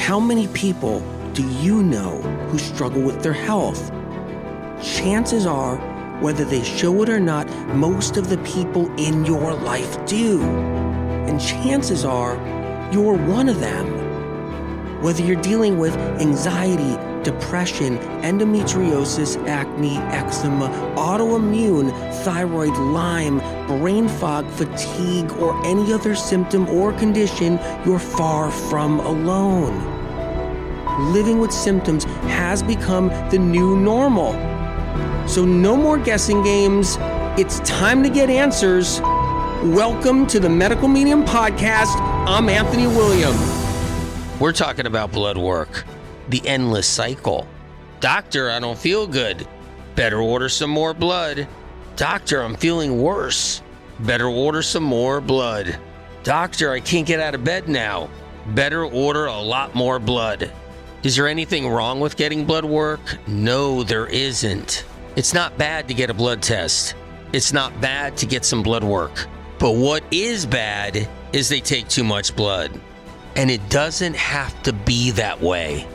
How many people do you know who struggle with their health? Chances are, whether they show it or not, most of the people in your life do. And chances are, you're one of them. Whether you're dealing with anxiety, depression, endometriosis, acne, eczema, autoimmune, thyroid, Lyme, brain fog, fatigue, or any other symptom or condition, you're far from alone. Living with symptoms has become the new normal. So no more guessing games. It's time to get answers. Welcome to the Medical Medium Podcast. I'm Anthony William. We're talking about blood work, the endless cycle. Doctor, I don't feel good. Better order some more blood. Doctor, I'm feeling worse. Better order some more blood. Doctor, I can't get out of bed now. Better order a lot more blood. Is there anything wrong with getting blood work? No, there isn't. It's not bad to get a blood test. It's not bad to get some blood work. But what is bad is they take too much blood. And it doesn't have to be that way.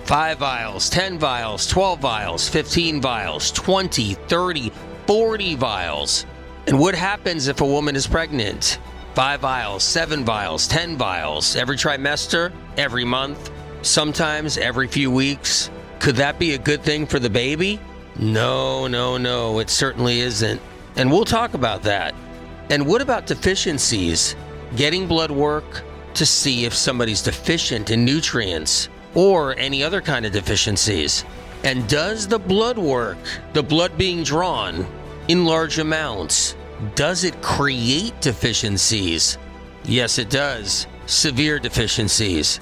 5 vials, 10 vials, 12 vials, 15 vials, 20, 30, 40 vials. And what happens if a woman is pregnant? 5 vials, 7 vials, 10 vials, every trimester, every month, sometimes every few weeks. Could that be a good thing for the baby? No, it certainly isn't. And we'll talk about that. And what about deficiencies? Getting blood work to see if somebody's deficient in nutrients or any other kind of deficiencies. And does the blood work, the blood being drawn in large amounts, does it create deficiencies? Yes, it does. Severe deficiencies.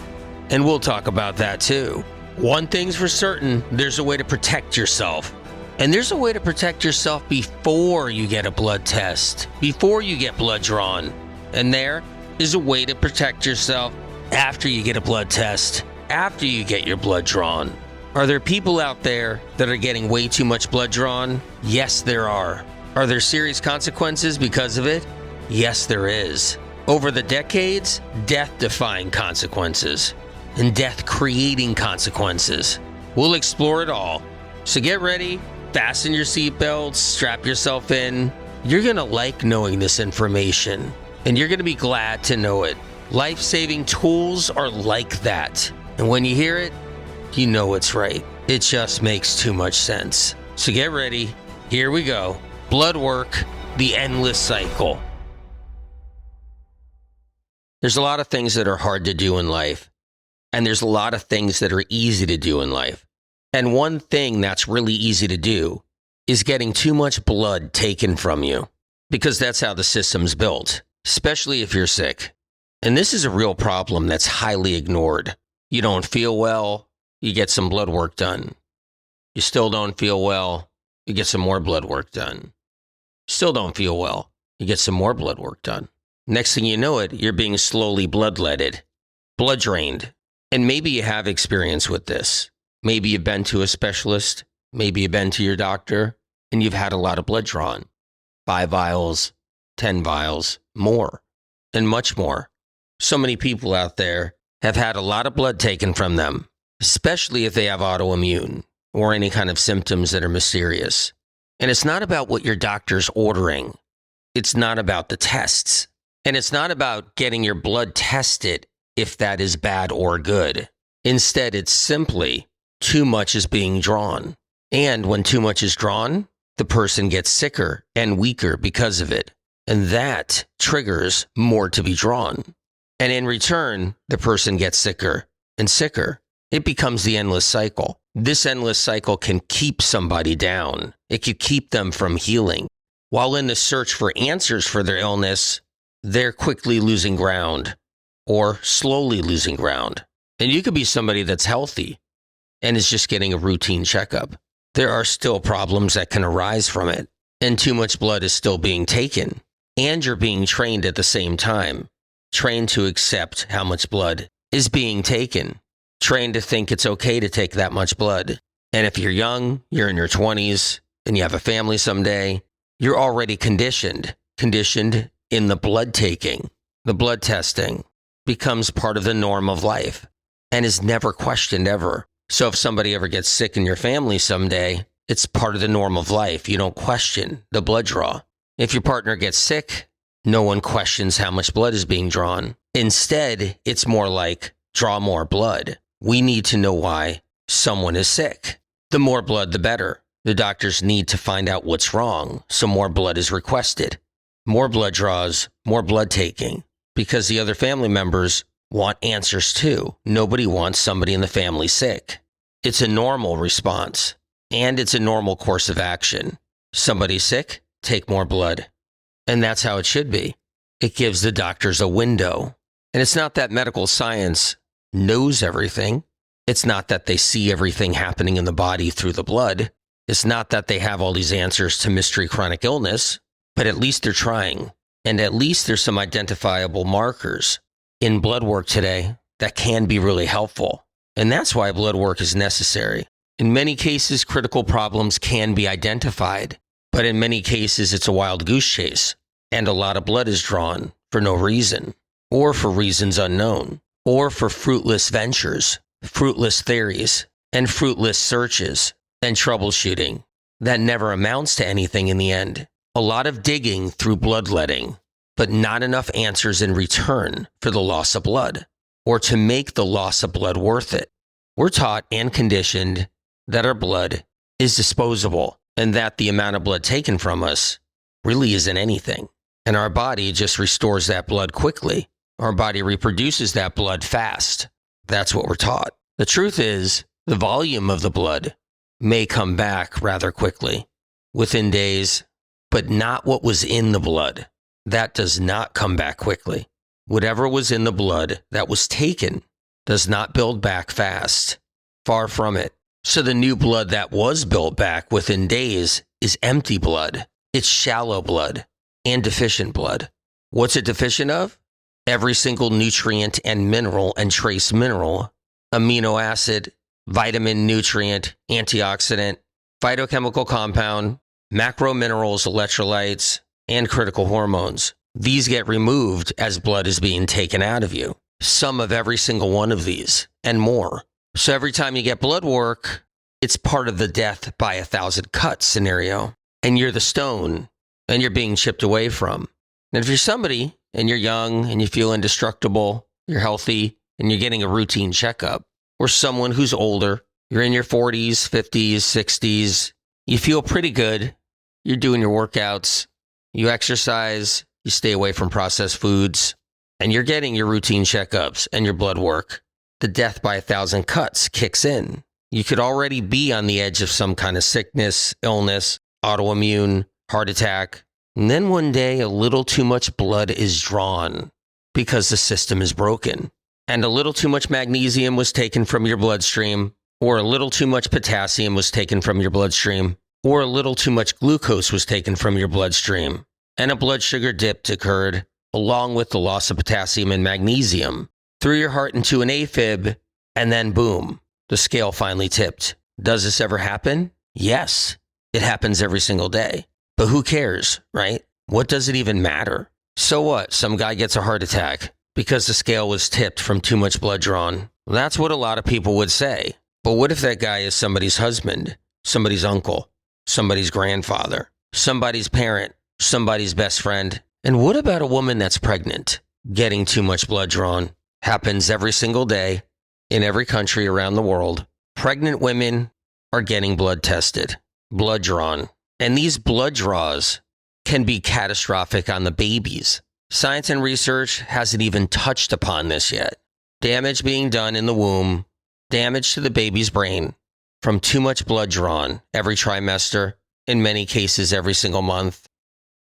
And we'll talk about that too. One thing's for certain, there's a way to protect yourself. And there's a way to protect yourself before you get a blood test, before you get blood drawn. And there is a way to protect yourself after you get a blood test, after you get your blood drawn. Are there people out there that are getting way too much blood drawn? Yes, there are. Are there serious consequences because of it? Yes, there is. Over the decades, death-defying consequences and death-creating consequences. We'll explore it all. So get ready, fasten your seatbelts, strap yourself in. You're going to like knowing this information, and you're going to be glad to know it. Life-saving tools are like that. And when you hear it, you know it's right. It just makes too much sense. So get ready. Here we go. Blood work, the endless cycle. There's a lot of things that are hard to do in life, and there's a lot of things that are easy to do in life. And one thing that's really easy to do is getting too much blood taken from you, because that's how the system's built, especially if you're sick. And this is a real problem that's highly ignored. You don't feel well, you get some blood work done. You still don't feel well, you get some more blood work done. Still don't feel well, you get some more blood work done. Next thing you know it, you're being slowly bloodletted, blood drained. And maybe you have experience with this. Maybe you've been to a specialist, maybe you've been to your doctor, and you've had a lot of blood drawn. 5 vials, 10 vials, more, and much more. So many people out there have had a lot of blood taken from them, especially if they have autoimmune or any kind of symptoms that are mysterious. And it's not about what your doctor's ordering. It's not about the tests. And it's not about getting your blood tested if that is bad or good. Instead, it's simply too much is being drawn. And when too much is drawn, the person gets sicker and weaker because of it. And that triggers more to be drawn. And in return, the person gets sicker and sicker. It becomes the endless cycle. This endless cycle can keep somebody down. It could keep them from healing. While in the search for answers for their illness, they're quickly losing ground or slowly losing ground. And you could be somebody that's healthy and is just getting a routine checkup. There are still problems that can arise from it, and too much blood is still being taken. And you're being trained at the same time, trained to accept how much blood is being taken, trained to think it's okay to take that much blood. And if you're young, you're in your 20s, and you have a family someday, you're already conditioned in the blood taking. The blood testing becomes part of the norm of life. and is never questioned ever. So if somebody ever gets sick in your family someday, it's part of the norm of life. You don't question the blood draw. If your partner gets sick, no one questions how much blood is being drawn. Instead, it's more like, draw more blood. We need to know why someone is sick. The more blood, the better. The doctors need to find out what's wrong, so more blood is requested. More blood draws, more blood taking, because the other family members want answers too. Nobody wants somebody in the family sick. It's a normal response, and it's a normal course of action. Somebody's sick, take more blood. And that's how it should be. It gives the doctors a window. And it's not that medical science knows everything. It's not that they see everything happening in the body through the blood. It's not that they have all these answers to mystery chronic illness, but at least they're trying. And at least there's some identifiable markers in blood work today that can be really helpful. And that's why blood work is necessary. In many cases, critical problems can be identified, but in many cases, it's a wild goose chase, and a lot of blood is drawn for no reason, or for reasons unknown, or for fruitless ventures, fruitless theories, and fruitless searches and troubleshooting that never amounts to anything in the end. A lot of digging through bloodletting, but not enough answers in return for the loss of blood, or to make the loss of blood worth it. We're taught and conditioned that our blood is disposable, and that the amount of blood taken from us really isn't anything. And our body just restores that blood quickly. Our body reproduces that blood fast. That's what we're taught. The truth is, the volume of the blood may come back rather quickly, within days, but not what was in the blood. That does not come back quickly. Whatever was in the blood that was taken does not build back fast. Far from it. So the new blood that was built back within days is empty blood. It's shallow blood and deficient blood. What's it deficient of? Every single nutrient and mineral and trace mineral, amino acid, vitamin, nutrient, antioxidant, phytochemical compound, macro minerals, electrolytes, and critical hormones. These get removed as blood is being taken out of you. Some of every single one of these and more. So every time you get blood work, it's part of the death by 1,000 cuts scenario. And you're the stone and you're being chipped away from. And if you're somebody and you're young and you feel indestructible, you're healthy, and you're getting a routine checkup, or someone who's older, you're in your 40s, 50s, 60s, you feel pretty good, you're doing your workouts, you exercise, you stay away from processed foods, and you're getting your routine checkups and your blood work, the death by 1,000 cuts kicks in. You could already be on the edge of some kind of sickness, illness, autoimmune, heart attack, and then one day a little too much blood is drawn because the system is broken. And a little too much magnesium was taken from your bloodstream, or a little too much potassium was taken from your bloodstream, or a little too much glucose was taken from your bloodstream, and a blood sugar dip occurred, along with the loss of potassium and magnesium, threw your heart into an AFib, and then boom, the scale finally tipped. Does this ever happen? Yes, it happens every single day. But who cares, right? What does it even matter? So what? Some guy gets a heart attack because the scale was tipped from too much blood drawn. That's what a lot of people would say. But what if that guy is somebody's husband, somebody's uncle, somebody's grandfather, somebody's parent, somebody's best friend? And what about a woman that's pregnant, getting too much blood drawn? Happens every single day in every country around the world. Pregnant women are getting blood tested, blood drawn. And these blood draws can be catastrophic on the babies. Science and research hasn't even touched upon this yet. Damage being done in the womb, damage to the baby's brain from too much blood drawn every trimester, in many cases every single month.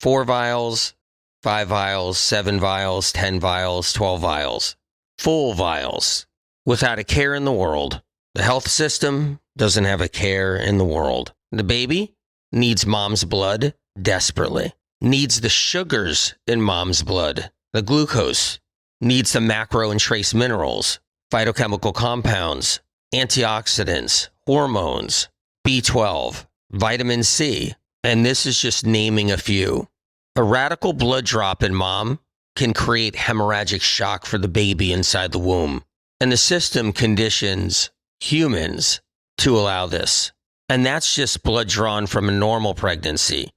4 vials, 5 vials, 7 vials, 10 vials, 12 vials. Full vials, without a care in the world. The health system doesn't have a care in the world. The baby needs mom's blood desperately. Needs the sugars in mom's blood, the glucose. Needs the macro and trace minerals, phytochemical compounds, antioxidants, hormones, B12, vitamin C. And this is just naming a few. A radical blood drop in mom can create hemorrhagic shock for the baby inside the womb. And the system conditions humans to allow this. And that's just blood drawn from a normal pregnancy.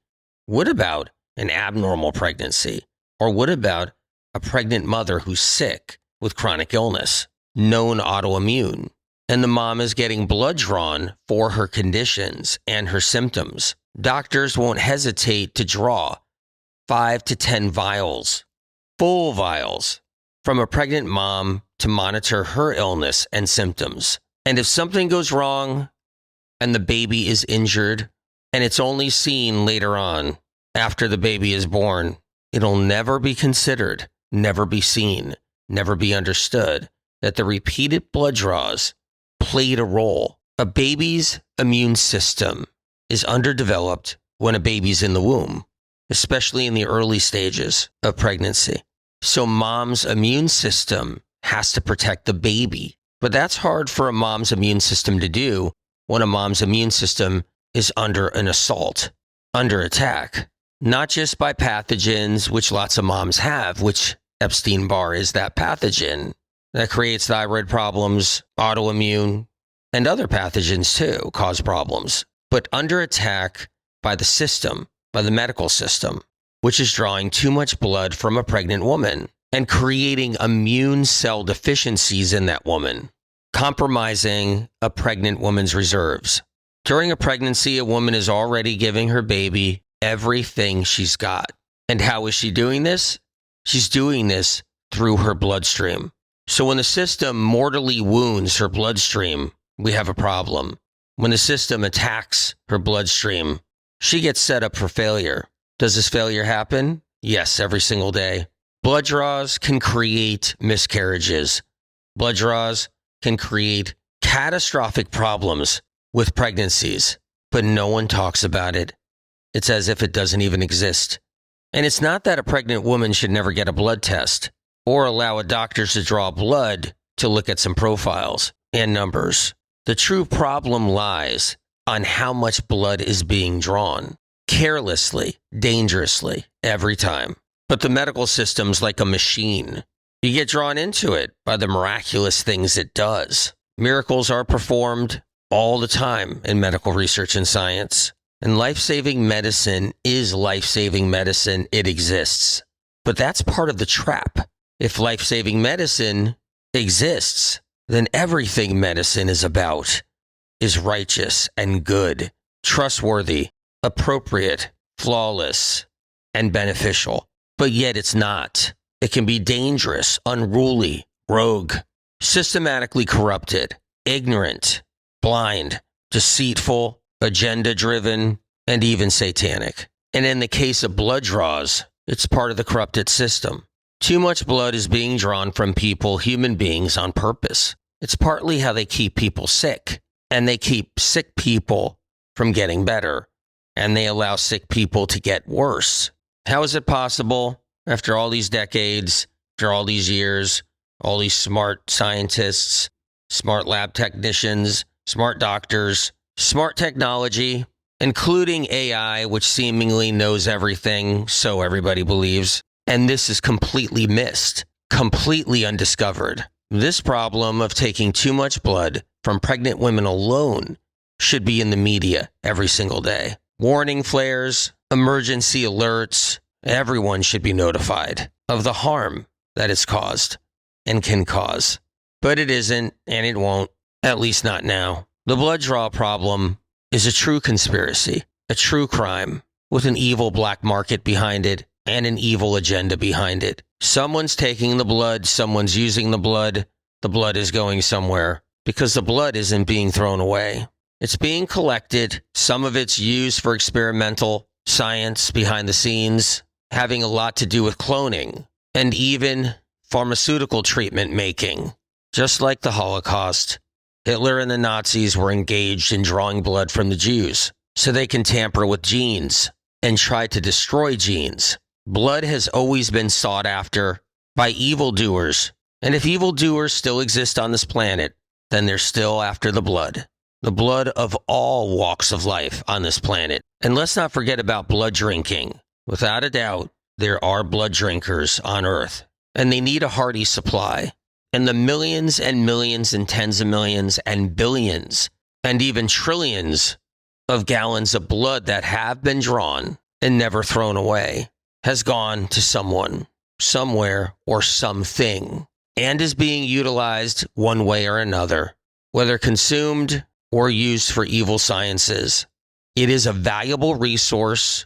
What about an abnormal pregnancy? Or what about a pregnant mother who's sick with chronic illness, known autoimmune, and the mom is getting blood drawn for her conditions and her symptoms? Doctors won't hesitate to draw 5 to 10 vials, full vials, from a pregnant mom to monitor her illness and symptoms. And if something goes wrong and the baby is injured, and it's only seen later on after the baby is born, it'll never be considered, never be seen, never be understood that the repeated blood draws played a role. A baby's immune system is underdeveloped when a baby's in the womb, especially in the early stages of pregnancy. So mom's immune system has to protect the baby. But that's hard for a mom's immune system to do when a mom's immune system is under an assault, under attack, not just by pathogens, which lots of moms have, which Epstein-Barr is that pathogen that creates thyroid problems, autoimmune, and other pathogens too cause problems, but under attack by the system, by the medical system, which is drawing too much blood from a pregnant woman and creating immune cell deficiencies in that woman, compromising a pregnant woman's reserves. During a pregnancy, a woman is already giving her baby everything she's got. And how is she doing this? She's doing this through her bloodstream. So when the system mortally wounds her bloodstream, we have a problem. When the system attacks her bloodstream, she gets set up for failure. Does this failure happen? Yes, every single day. Blood draws can create miscarriages. Blood draws can create catastrophic problems with pregnancies, but no one talks about it. It's as if it doesn't even exist. And it's not that a pregnant woman should never get a blood test or allow a doctor to draw blood to look at some profiles and numbers. The true problem lies on how much blood is being drawn, carelessly, dangerously, every time. But the medical system's like a machine. You get drawn into it by the miraculous things it does. Miracles are performed all the time in medical research and science. And life-saving medicine is life-saving medicine. It exists. But that's part of the trap. If life-saving medicine exists, then everything medicine is about is righteous and good, trustworthy, appropriate, flawless, and beneficial. But yet it's not. It can be dangerous, unruly, rogue, systematically corrupted, ignorant, blind, deceitful, agenda-driven, and even satanic. And in the case of blood draws, it's part of the corrupted system. Too much blood is being drawn from people, human beings, on purpose. It's partly how they keep people sick, and they keep sick people from getting better, and they allow sick people to get worse. How is it possible, after all these decades, after all these years, all these smart scientists, smart lab technicians, smart doctors, smart technology, including AI, which seemingly knows everything, so everybody believes, and this is completely missed, completely undiscovered. This problem of taking too much blood from pregnant women alone should be in the media every single day. Warning flares, emergency alerts, everyone should be notified of the harm that it's caused and can cause. But it isn't, and it won't, at least not now. The blood draw problem is a true conspiracy, a true crime, with an evil black market behind it and an evil agenda behind it. Someone's taking the blood, someone's using the blood is going somewhere, because the blood isn't being thrown away. It's being collected, some of it's used for experimental science behind the scenes, having a lot to do with cloning, and even pharmaceutical treatment making. Just like the Holocaust, Hitler and the Nazis were engaged in drawing blood from the Jews so they can tamper with genes and try to destroy genes. Blood has always been sought after by evildoers. And if evildoers still exist on this planet, then they're still after the blood of all walks of life on this planet. And let's not forget about blood drinking. Without a doubt, there are blood drinkers on Earth, and they need a hearty supply. and the millions and millions and tens of millions and billions and even trillions of gallons of blood that have been drawn and never thrown away has gone to someone, somewhere, or something, and is being utilized one way or another, whether consumed or used for evil sciences. It is a valuable resource,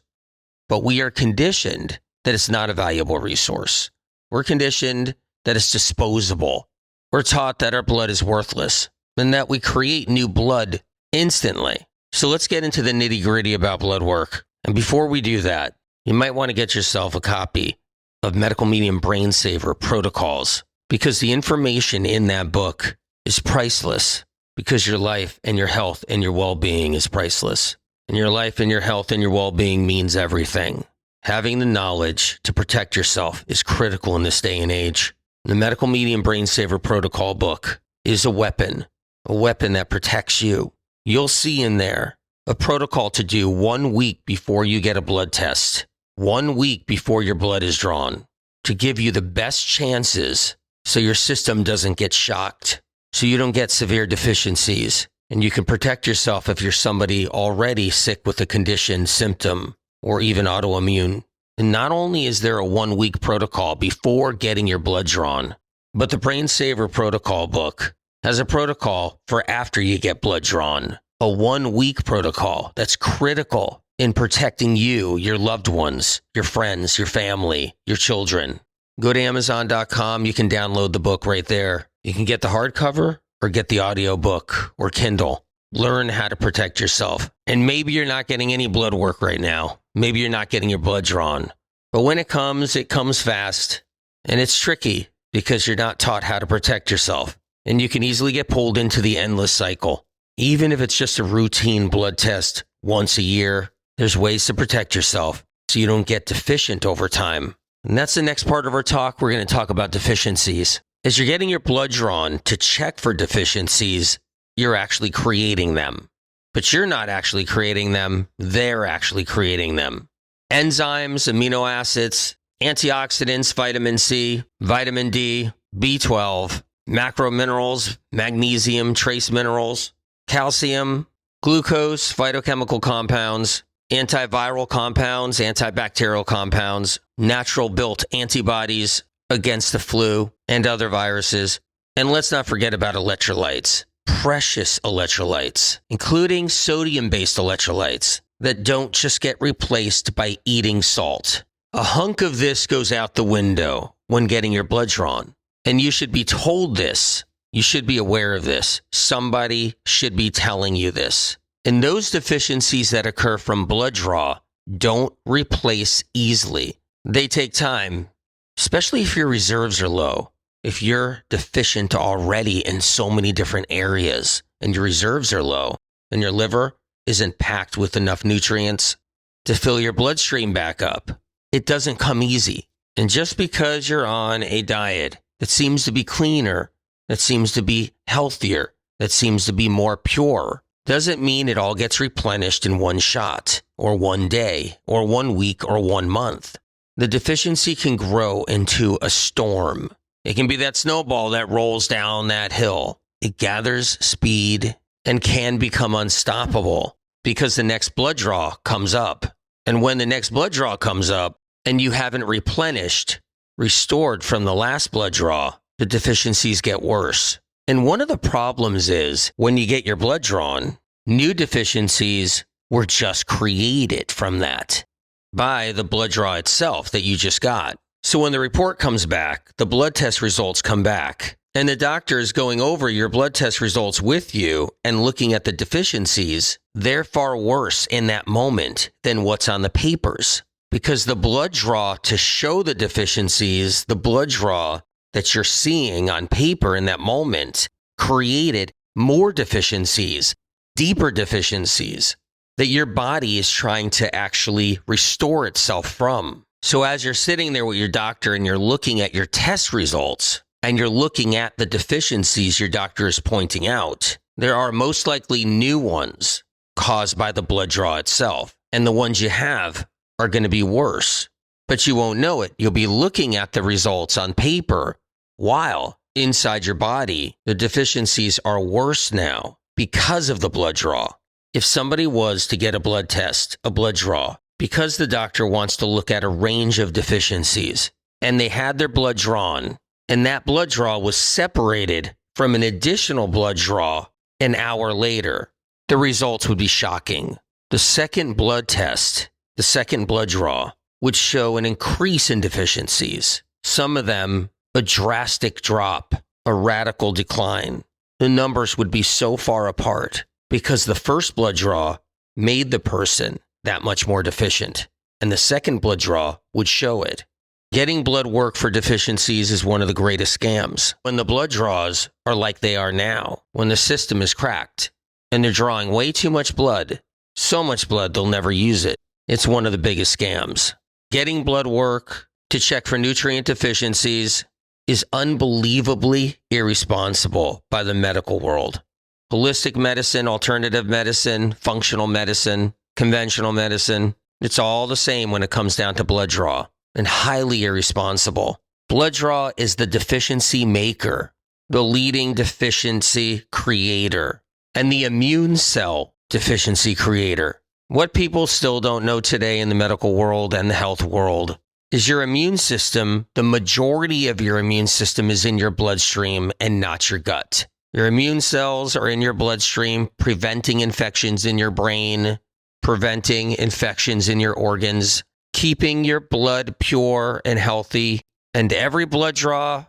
but we are conditioned that it's not a valuable resource. We're conditioned that it's disposable. We're taught that our blood is worthless and that we create new blood instantly. So let's get into the nitty-gritty about blood work. And before we do that, you might want to get yourself a copy of Medical Medium Brain Saver Protocols, because the information in that book is priceless, because your life and your health and your well-being is priceless. And your life and your health and your well-being means everything. Having the knowledge to protect yourself is critical in this day and age. The Medical Medium Brain Saver Protocol book is a weapon that protects you. You'll see in there a protocol to do 1 week before you get a blood test, 1 week before your blood is drawn, to give you the best chances so your system doesn't get shocked, so you don't get severe deficiencies, and you can protect yourself if you're somebody already sick with a condition, symptom, or even autoimmune. And not only is there a 1 week protocol before getting your blood drawn, but the Brain Saver Protocol book has a protocol for after you get blood drawn. A 1 week protocol that's critical in protecting you, your loved ones, your friends, your family, your children. Go to Amazon.com. You can download the book right there. You can get the hardcover or get the audio book or Kindle. Learn how to protect yourself. And maybe you're not getting any blood work right now. Maybe you're not getting your blood drawn. But when it comes fast. And it's tricky because you're not taught how to protect yourself. And you can easily get pulled into the endless cycle. Even if it's just a routine blood test once a year, there's ways to protect yourself so you don't get deficient over time. And that's the next part of our talk. We're going to talk about deficiencies. As you're getting your blood drawn to check for deficiencies, you're actually creating them. But you're not actually creating them. They're actually creating them. Enzymes, amino acids, antioxidants, vitamin C, vitamin D, B12, macro minerals, magnesium, trace minerals, calcium, glucose, phytochemical compounds, antiviral compounds, antibacterial compounds, natural built antibodies against the flu and other viruses. And let's not forget about electrolytes, precious electrolytes, including sodium-based electrolytes that don't just get replaced by eating salt. A hunk of this goes out the window when getting your blood drawn. And you should be told this. You should be aware of this. Somebody should be telling you this. And those deficiencies that occur from blood draw don't replace easily. They take time, especially if your reserves are low. If you're deficient already in so many different areas and your reserves are low and your liver isn't packed with enough nutrients to fill your bloodstream back up, it doesn't come easy. And just because you're on a diet that seems to be cleaner, that seems to be healthier, that seems to be more pure, doesn't mean it all gets replenished in one shot, or one day, or 1 week, or 1 month. The deficiency can grow into a storm. It can be that snowball that rolls down that hill. It gathers speed and can become unstoppable because the next blood draw comes up. And when the next blood draw comes up and you haven't replenished, restored from the last blood draw, the deficiencies get worse. And one of the problems is when you get your blood drawn, new deficiencies were just created from that by the blood draw itself that you just got. So when the report comes back, the blood test results come back, and the doctor is going over your blood test results with you and looking at the deficiencies, they're far worse in that moment than what's on the papers. Because the blood draw to show the deficiencies, the blood draw that you're seeing on paper in that moment created more deficiencies, deeper deficiencies that your body is trying to actually restore itself from. So as you're sitting there with your doctor and you're looking at your test results and you're looking at the deficiencies your doctor is pointing out, there are most likely new ones caused by the blood draw itself. And the ones you have are going to be worse, but you won't know it. You'll be looking at the results on paper while inside your body, the deficiencies are worse now because of the blood draw. If somebody was to get a blood test, a blood draw, because the doctor wants to look at a range of deficiencies, and they had their blood drawn, and that blood draw was separated from an additional blood draw an hour later, the results would be shocking. The second blood test, the second blood draw, would show an increase in deficiencies. Some of them, a drastic drop, a radical decline. The numbers would be so far apart because the first blood draw made the person that much more deficient, and the second blood draw would show it. Getting blood work for deficiencies is one of the greatest scams. When the blood draws are like they are now, when the system is cracked, and they're drawing way too much blood, so much blood they'll never use it. It's one of the biggest scams. Getting blood work to check for nutrient deficiencies is unbelievably irresponsible by the medical world. Holistic medicine, alternative medicine, functional medicine, conventional medicine, it's all the same when it comes down to blood draw, and highly irresponsible. Blood draw is the deficiency maker, the leading deficiency creator, and the immune cell deficiency creator. What people still don't know today in the medical world and the health world is your immune system, the majority of your immune system is in your bloodstream and not your gut. Your immune cells are in your bloodstream, preventing infections in your brain, preventing infections in your organs, keeping your blood pure and healthy. And every blood draw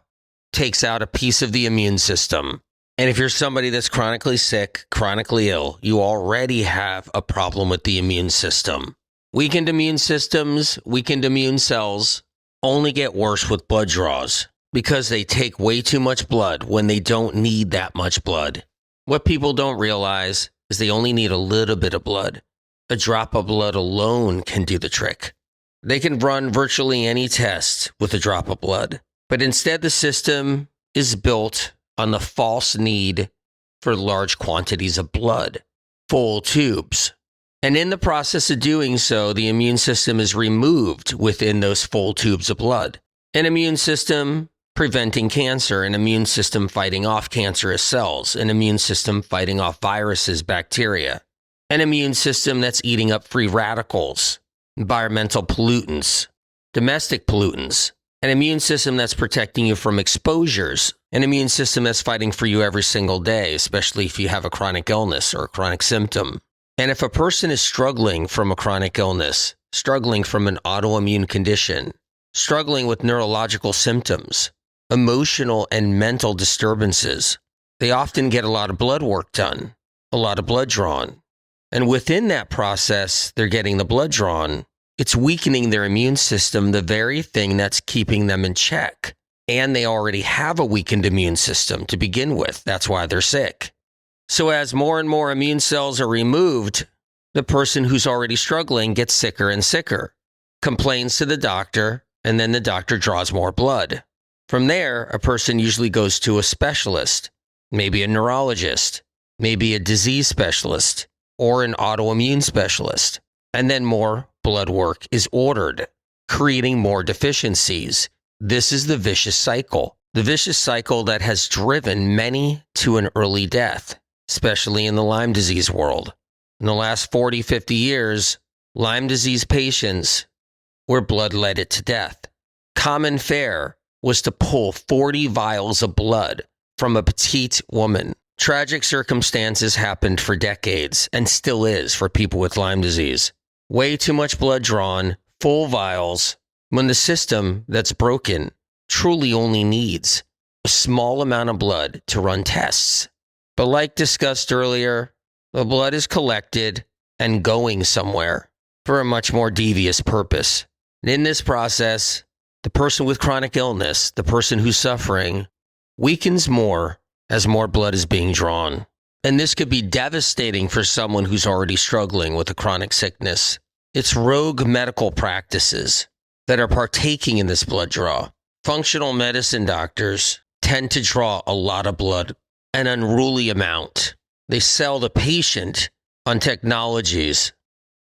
takes out a piece of the immune system. And if you're somebody that's chronically sick, chronically ill, you already have a problem with the immune system. Weakened immune systems, weakened immune cells only get worse with blood draws because they take way too much blood when they don't need that much blood. What people don't realize is they only need a little bit of blood. A drop of blood alone can do the trick. They can run virtually any test with a drop of blood, but instead the system is built on the false need for large quantities of blood, full tubes. And in the process of doing so, the immune system is removed within those full tubes of blood. An immune system preventing cancer, an immune system fighting off cancerous cells, an immune system fighting off viruses, bacteria, an immune system that's eating up free radicals, environmental pollutants, domestic pollutants, an immune system that's protecting you from exposures, an immune system that's fighting for you every single day, especially if you have a chronic illness or a chronic symptom. And if a person is struggling from a chronic illness, struggling from an autoimmune condition, struggling with neurological symptoms, emotional and mental disturbances, they often get a lot of blood work done, a lot of blood drawn. And within that process, they're getting the blood drawn. It's weakening their immune system, the very thing that's keeping them in check. And they already have a weakened immune system to begin with. That's why they're sick. So as more and more immune cells are removed, the person who's already struggling gets sicker and sicker, complains to the doctor, and then the doctor draws more blood. From there, a person usually goes to a specialist, maybe a neurologist, maybe a disease specialist, or an autoimmune specialist. And then more blood work is ordered, creating more deficiencies. This is the vicious cycle that has driven many to an early death, especially in the Lyme disease world. In the last 40, 50 years, Lyme disease patients were bloodletted to death. Common fare was to pull 40 vials of blood from a petite woman. Tragic circumstances happened for decades and still is for people with Lyme disease. Way too much blood drawn, full vials, when the system that's broken truly only needs a small amount of blood to run tests. But like discussed earlier, the blood is collected and going somewhere for a much more devious purpose. And in this process, the person with chronic illness, the person who's suffering, weakens more as more blood is being drawn. And this could be devastating for someone who's already struggling with a chronic sickness. It's rogue medical practices that are partaking in this blood draw. Functional medicine doctors tend to draw a lot of blood, an unruly amount. They sell the patient on technologies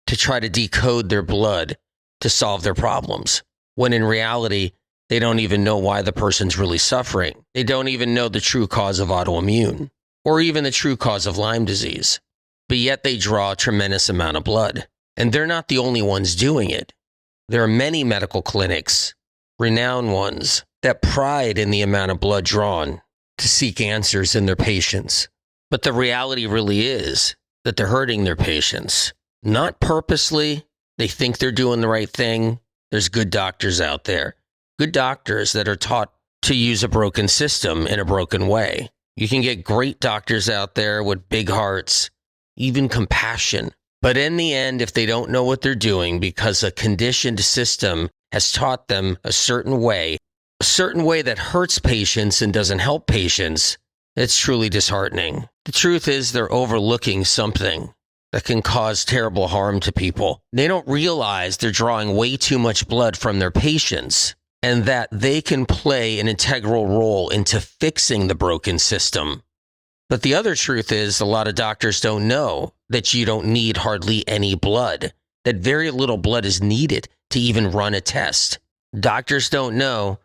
to try to decode their blood to solve their problems, when in reality, They don't even know why the person's really suffering. They don't even know the true cause of autoimmune or even the true cause of Lyme disease. But yet they draw a tremendous amount of blood. And they're not the only ones doing it. There are many medical clinics, renowned ones, that pride in the amount of blood drawn to seek answers in their patients. But the reality really is that they're hurting their patients. Not purposely. They think they're doing the right thing. There's good doctors out there. Good doctors that are taught to use a broken system in a broken way. You can get great doctors out there with big hearts, even compassion. But in the end, if they don't know what they're doing because a conditioned system has taught them a certain way that hurts patients and doesn't help patients, it's truly disheartening. The truth is they're overlooking something that can cause terrible harm to people. They don't realize they're drawing way too much blood from their patients and that they can play an integral role into fixing the broken system. But the other truth is a lot of doctors don't know that you don't need hardly any blood, that very little blood is needed to even run a test. Doctors don't know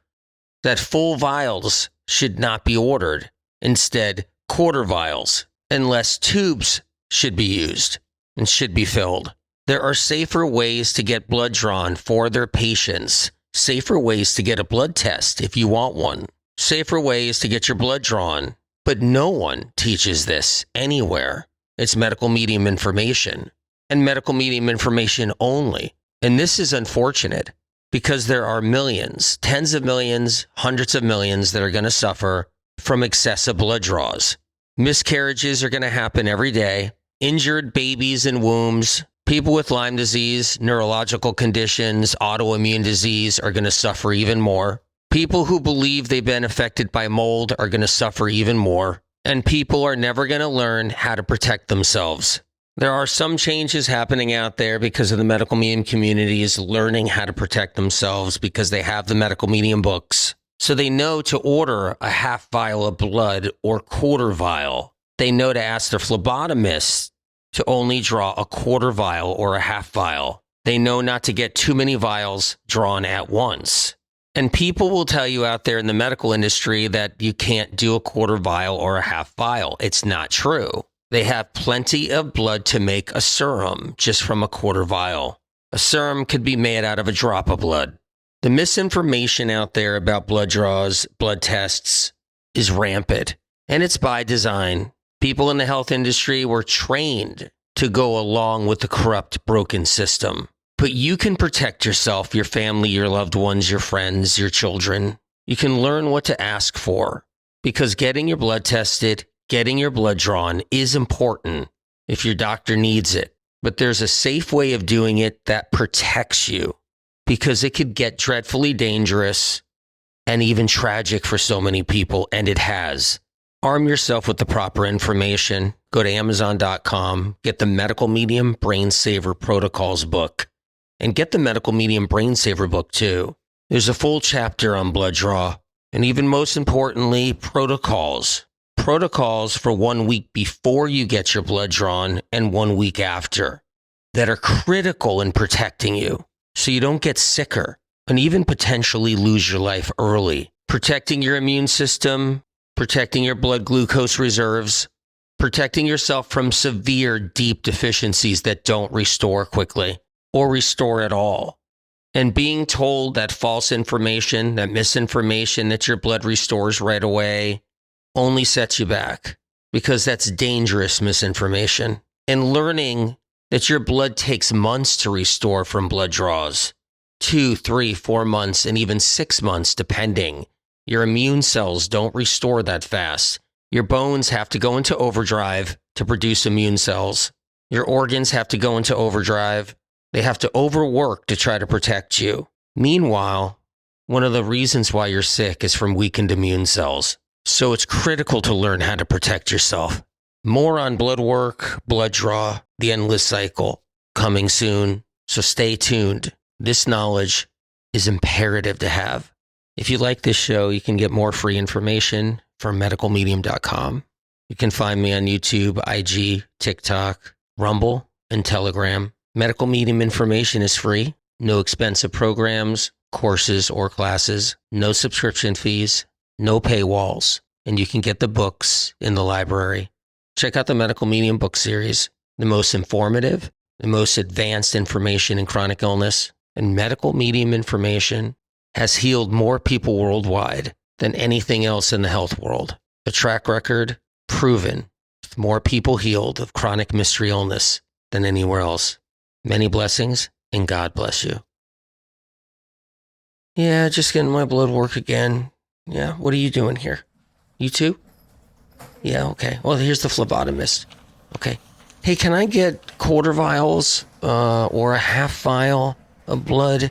that full vials should not be ordered. Instead, quarter vials, unless tubes should be used and should be filled. There are safer ways to get blood drawn for their patients, safer ways to get a blood test if you want one, safer ways to get your blood drawn. But no one teaches this anywhere. It's medical medium information and medical medium information only. And this is unfortunate because there are millions, tens of millions, hundreds of millions that are going to suffer from excessive blood draws. Miscarriages are going to happen every day. Injured babies in wombs, people with Lyme disease, neurological conditions, autoimmune disease are going to suffer even more. People who believe they've been affected by mold are going to suffer even more. And people are never going to learn how to protect themselves. There are some changes happening out there because of the medical medium community is learning how to protect themselves because they have the medical medium books. So they know to order a half vial of blood or quarter vial. They know to ask their phlebotomist to only draw a quarter vial or a half vial. They know not to get too many vials drawn at once. And people will tell you out there in the medical industry that you can't do a quarter vial or a half vial. It's not true. They have plenty of blood to make a serum just from a quarter vial. A serum could be made out of a drop of blood. The misinformation out there about blood draws, blood tests is rampant, and it's by design. People in the health industry were trained to go along with the corrupt, broken system. But you can protect yourself, your family, your loved ones, your friends, your children. You can learn what to ask for because getting your blood tested, getting your blood drawn is important if your doctor needs it. But there's a safe way of doing it that protects you because it could get dreadfully dangerous and even tragic for so many people, and it has. Arm yourself with the proper information. Go to Amazon.com, get the Medical Medium Brain Saver Protocols book. And get the Medical Medium Brain Saver book too. There's a full chapter on blood draw. And even most importantly, protocols. Protocols for 1 week before you get your blood drawn and 1 week after that are critical in protecting you so you don't get sicker and even potentially lose your life early. Protecting your immune system, protecting your blood glucose reserves, protecting yourself from severe, deep deficiencies that don't restore quickly or restore at all. And being told that false information, that misinformation that your blood restores right away only sets you back because that's dangerous misinformation. And learning that your blood takes months to restore from blood draws, 2, 3, 4 months, and even 6 months, depending. Your immune cells don't restore that fast. Your bones have to go into overdrive to produce immune cells. Your organs have to go into overdrive. They have to overwork to try to protect you. Meanwhile, one of the reasons why you're sick is from weakened immune cells. So it's critical to learn how to protect yourself. More on blood work, blood draw, the endless cycle, coming soon. So stay tuned. This knowledge is imperative to have. If you like this show, you can get more free information from medicalmedium.com. You can find me on YouTube, IG, TikTok, Rumble, and Telegram. Medical Medium information is free. No expensive programs, courses or classes, no subscription fees, no paywalls, and you can get the books in the library. Check out the Medical Medium book series, the most informative, the most advanced information in chronic illness, and medical medium information has healed more people worldwide than anything else in the health world. The track record proven, with more people healed of chronic mystery illness than anywhere else. Many blessings, and God bless you. Yeah, just getting my blood work again. Yeah, what are you doing here? You too? Yeah, okay. Well, here's the phlebotomist. Okay. Hey, can I get quarter vials or a half vial of blood?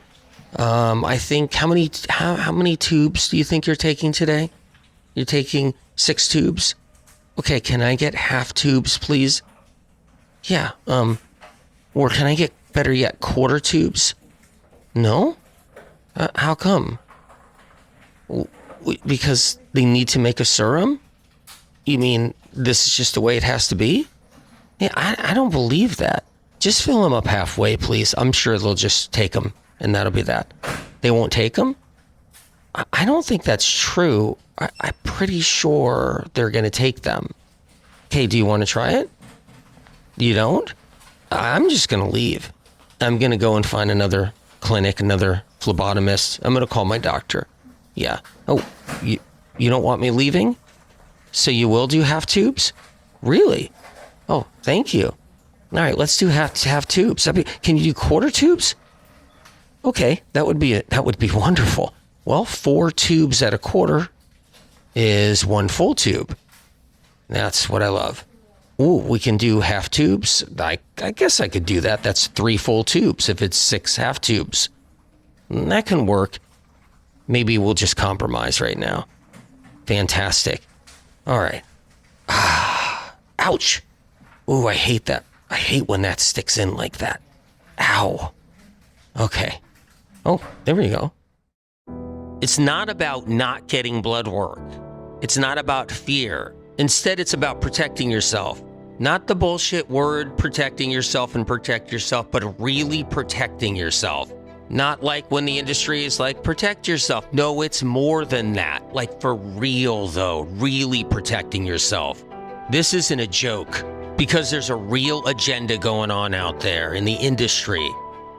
I think, how many tubes do you think you're taking today? You're taking 6 tubes? Okay, can I get half tubes, please? Yeah, or can I get, better yet, quarter tubes? No? How come? Because they need to make a serum? You mean this is just the way it has to be? Yeah, I don't believe that. Just fill them up halfway, please. I'm sure they'll just take them, and that'll be that. They won't take them? I don't think that's true. I'm pretty sure they're going to take them. Okay, do you want to try it? You don't? I'm just going to leave. I'm going to go and find another clinic, another phlebotomist. I'm going to call my doctor. Yeah. Oh, you don't want me leaving? So you will do half tubes? Really? Oh, thank you. All right, let's do half tubes. Can you do quarter tubes? Okay, that would be wonderful. Well, 4 tubes at a quarter is 1 full tube. That's what I love. Ooh, we can do half tubes. I guess I could do that. That's 3 full tubes if it's 6 half tubes. That can work. Maybe we'll just compromise right now. Fantastic. All right. Ouch. Ooh, I hate that. I hate when that sticks in like that. Ow. Okay. Oh, there we go. It's not about not getting blood work. It's not about fear. Instead, it's about protecting yourself. Not the bullshit word protecting yourself and protect yourself, but really protecting yourself. Not like when the industry is like, protect yourself. No, it's more than that. Like for real though, really protecting yourself. This isn't a joke because there's a real agenda going on out there in the industry.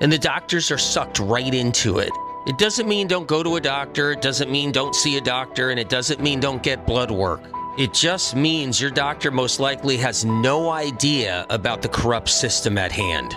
And the doctors are sucked right into it. It doesn't mean don't go to a doctor. It doesn't mean don't see a doctor. And it doesn't mean don't get blood work. It just means your doctor most likely has no idea about the corrupt system at hand.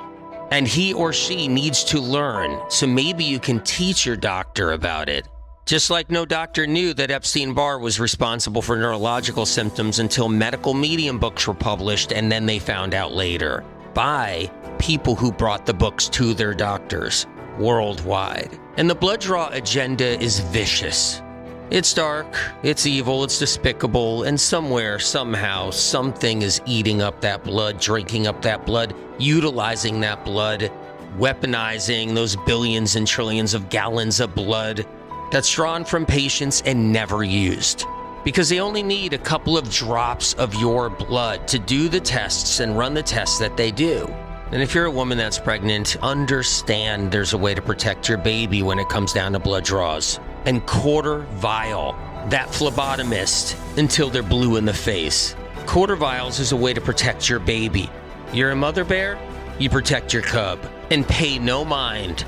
And he or she needs to learn, so maybe you can teach your doctor about it. Just like no doctor knew that Epstein-Barr was responsible for neurological symptoms until medical medium books were published, and then they found out later by people who brought the books to their doctors worldwide. And the blood draw agenda is vicious. It's dark, it's evil, it's despicable, and somewhere, somehow, something is eating up that blood, drinking up that blood, utilizing that blood, weaponizing those billions and trillions of gallons of blood that's drawn from patients and never used. Because they only need a couple of drops of your blood to do the tests and run the tests that they do. And if you're a woman that's pregnant, understand there's a way to protect your baby when it comes down to blood draws. And quarter vial that phlebotomist until they're blue in the face. Quarter vials is a way to protect your baby. You're a mother bear, you protect your cub. And pay no mind,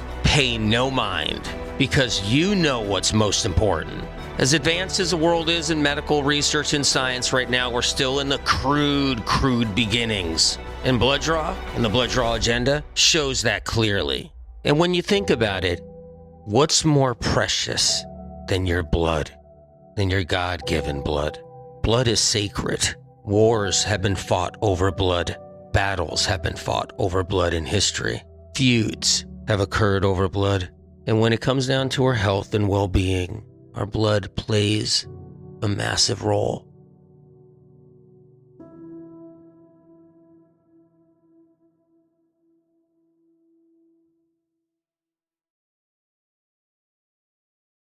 because you know what's most important. As advanced as the world is in medical research and science right now, we're still in the crude beginnings. And blood draw and the blood draw agenda shows that clearly. And when you think about it, what's more precious than your blood, than your God-given blood? Blood is sacred. Wars have been fought over blood. Battles have been fought over blood in history. Feuds have occurred over blood. And when it comes down to our health and well-being, our blood plays a massive role.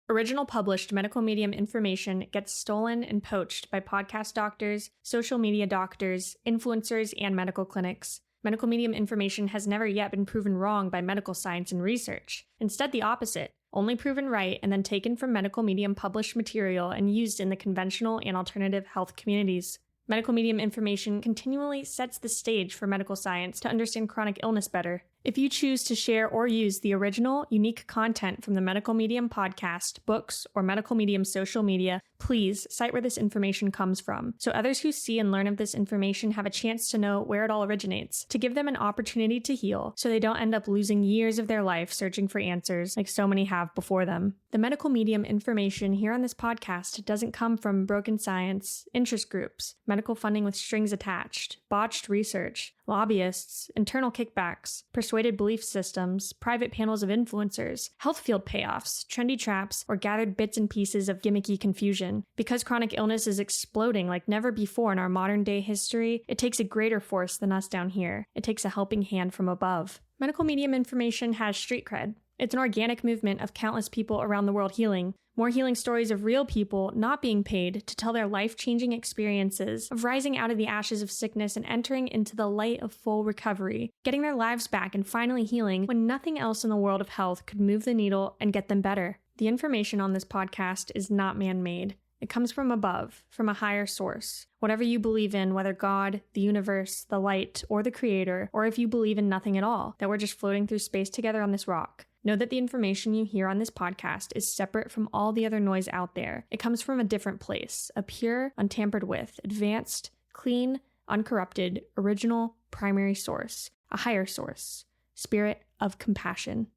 Original published medical medium information gets stolen and poached by podcast doctors, social media doctors, influencers, and medical clinics. Medical medium information has never yet been proven wrong by medical science and research. Instead, the opposite. only proven right and then taken from medical medium published material and used in the conventional and alternative health communities. Medical medium information continually sets the stage for medical science to understand chronic illness better. If you choose to share or use the original, unique content from the Medical Medium podcast, books, or Medical Medium social media, please cite where this information comes from, so others who see and learn of this information have a chance to know where it all originates, to give them an opportunity to heal, so they don't end up losing years of their life searching for answers like so many have before them. The Medical Medium information here on this podcast doesn't come from broken science, interest groups, medical funding with strings attached, botched research, lobbyists, internal kickbacks, persuaded belief systems, private panels of influencers, health field payoffs, trendy traps, or gathered bits and pieces of gimmicky confusion. Because chronic illness is exploding like never before in our modern day history, it takes a greater force than us down here. It takes a helping hand from above. Medical medium information has street cred. It's an organic movement of countless people around the world healing. More healing stories of real people not being paid to tell their life-changing experiences of rising out of the ashes of sickness and entering into the light of full recovery, getting their lives back and finally healing when nothing else in the world of health could move the needle and get them better. The information on this podcast is not man-made. It comes from above, from a higher source. Whatever you believe in, whether God, the universe, the light, or the creator, or if you believe in nothing at all, that we're just floating through space together on this rock. Know that the information you hear on this podcast is separate from all the other noise out there. It comes from a different place, a pure, untampered with, advanced, clean, uncorrupted, original, primary source, a higher source, spirit of compassion.